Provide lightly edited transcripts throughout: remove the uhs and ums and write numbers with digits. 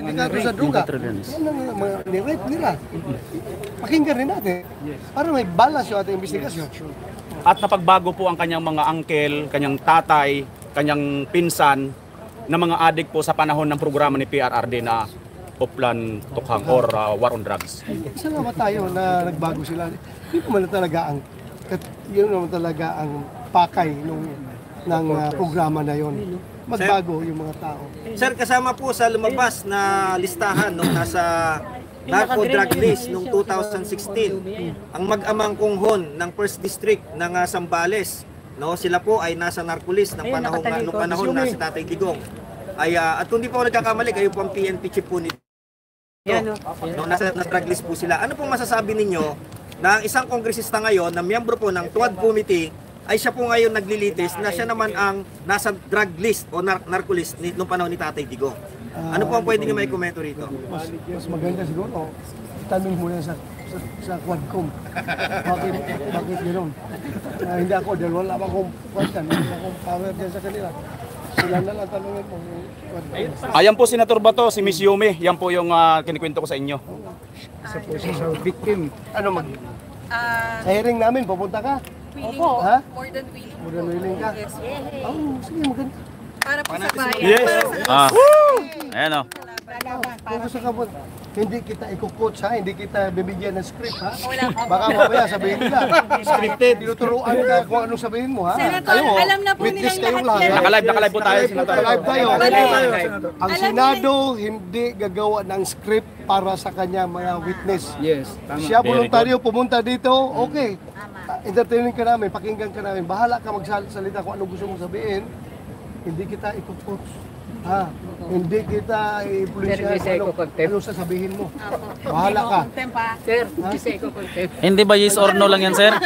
sindikato sa droga. Yan ang mga ni-rape nila. Pakinggan rin natin para may balance yung ating investigasyon. At napagbago po ang kanyang mga uncle, kanyang tatay, kanyang pinsan na mga adik po sa panahon ng programa ni PRRD na Uplan Tukhang or War on Drugs. Salamat tayo na nagbago sila. Yun naman talaga ang pakay ng programa na yon. Magbago yung mga tao. Sir, kasama po sa lumabas na listahan nung nasa narco-drug list noong 2016, ang mag-amang kunghon ng First District ng Zambales, no, sila po ay nasa narco list ng panahon na si Tatay Digong. Ay, at kung di po ako nagkakamali, kayo po ang PNP chief po nito. No, nasa drug list po sila. Ano pong masasabi ninyo na ang isang kongresista ngayon na miyembro po ng TWAD Committee ay siya po ngayon naglilitis na siya naman ang nasa drug list o narco list noong panahon ni Tatay Digong? Ano po ang pwede nyo may komento rito? Mas maganda siguro, tanong mo yan sa Quadcom. Bakit gano'n? Hindi ako, dahil wala pa akong question, hindi akong power dyan sa kanila. Sila na lang tanongin po. Ayan po, Senator Bato, si Miss Yumi. Yan po yung kinikwento ko sa inyo. Isa po siya sa victim. Sa hearing namin, pupunta ka? Willing Opo. po. Ha? More than willing. More than willing ka? Yes. Sige, maganda. Para po sa bayan. Yes. Para sa Ayan o. Kung gusto ka po, hindi kita i-coach ha, hindi kita bibigyan ng script ha. Wala. Baka mamaya sabihin nila, scripted, tinuturuan ka kung anong sabihin mo ha. Senator, alam na po witness nilang kayong lahat yan. Nakalive po tayo, Senator. Live tayo. Ang Alam Senado hindi gagawa ng script para sa kanya mga witness. Yes, tama. Siya voluntaryo pumunta dito, okay. Entertainin ka namin, pakinggan ka namin. Bahala ka magsalita kung ano gusto mong sabihin. Hindi kita i-coach. Ha? Hindi kita i-pulisya ano sasabihin mo. Bahala ka. Sir, hindi ko content. Hindi ba yes or no lang yan, sir?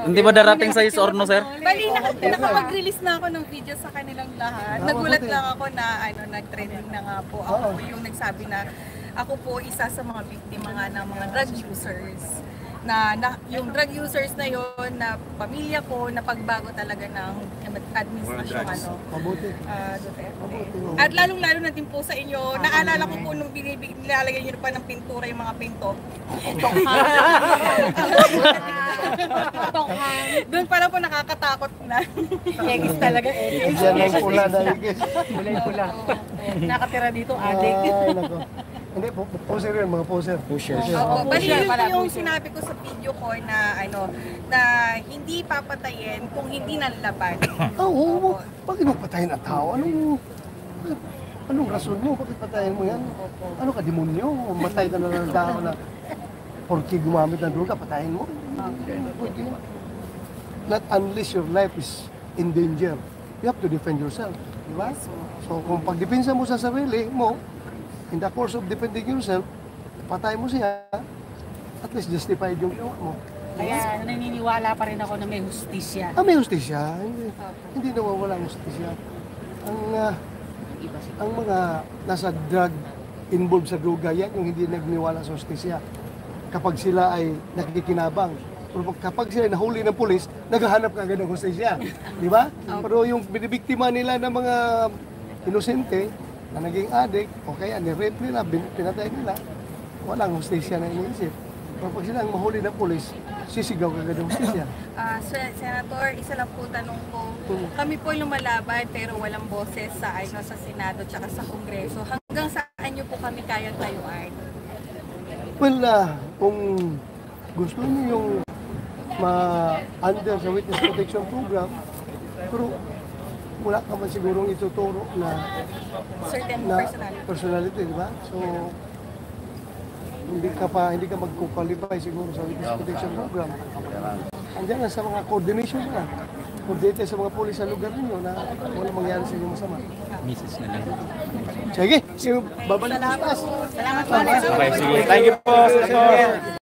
Hindi ba darating sa yes or no, sir? Bali, nakapag-release na ako ng video sa kanilang lahat. Nagulat lang ako na nag-trending na nga po. Ako po yung nagsabi na ako po isa sa mga biktima nga ng mga drug users. Na yung drug users na yon na pamilya ko na pagbago talaga ng administrasyon Mabuti. Duterte. At lalong-lalo na din po sa inyo, naalala ko po nung nilalagay niyo pa ng pintura yung mga pinto. Doon pala po nakakatakot na. Egis talaga. Diyan ang pula na igis. Pula. Nakatira dito, adik. Ay, nako. Hindi, poser yun, mga poser. Opo, bali yun po yung sinabi ko sa video ko na na hindi papatayin kung hindi nalalaban. Oo, bakit mo patayin ang tao? Anong rason mo? Bakit patayin mo yan? Ano ka, demonyo? Matay ka na ng tao na porque gumamit ng droga, patayin mo? Pwede. Not unless your life is in danger. You have to defend yourself. Di ba? So kung pagdepensa mo sa sarili mo, in the course of defending yourself, patay mo siya, at least justified yung ginawa mo. Kaya naniniwala pa rin ako na may hustisya. May hustisya. Hindi nawawala ang hustisya. Ang mga nasa drug, involved sa droga, yan yung hindi nagniwala sa hustisya. Kapag sila ay nakikinabang. Pero kapag sila nahuli ng pulis, naghahanap ka agad ng hustisya. Di ba? Pero yung binibiktima nila ng mga inosente, na naging addict, o kaya ni-rape nila, pinatay nila, walang hustisya na iniisip. Pero pag silang mahuli ng pulis, sisigaw ka agad ng hustisya. Senator, isa lang po tanong ko. Kami po lumalaban pero walang boses sa sa Senado at sa Kongreso. Hanggang saan niyo po kami kayang tayuan? Well, kung gusto niyo yung ma-under sa Witness Protection Program, pero wala ka man sigurong ituturo na Certain personality, di ba? So, hindi ka mag-qualify siguro sa Witness Protection Program. Andiyan na sa mga coordination na. Coordinate sa mga pulis sa lugar ninyo na wala mangyari sa inyo masama. Misis na lang. Sige, babalik sa taas. Salamat po. Okay, sige. Thank you po, Senator.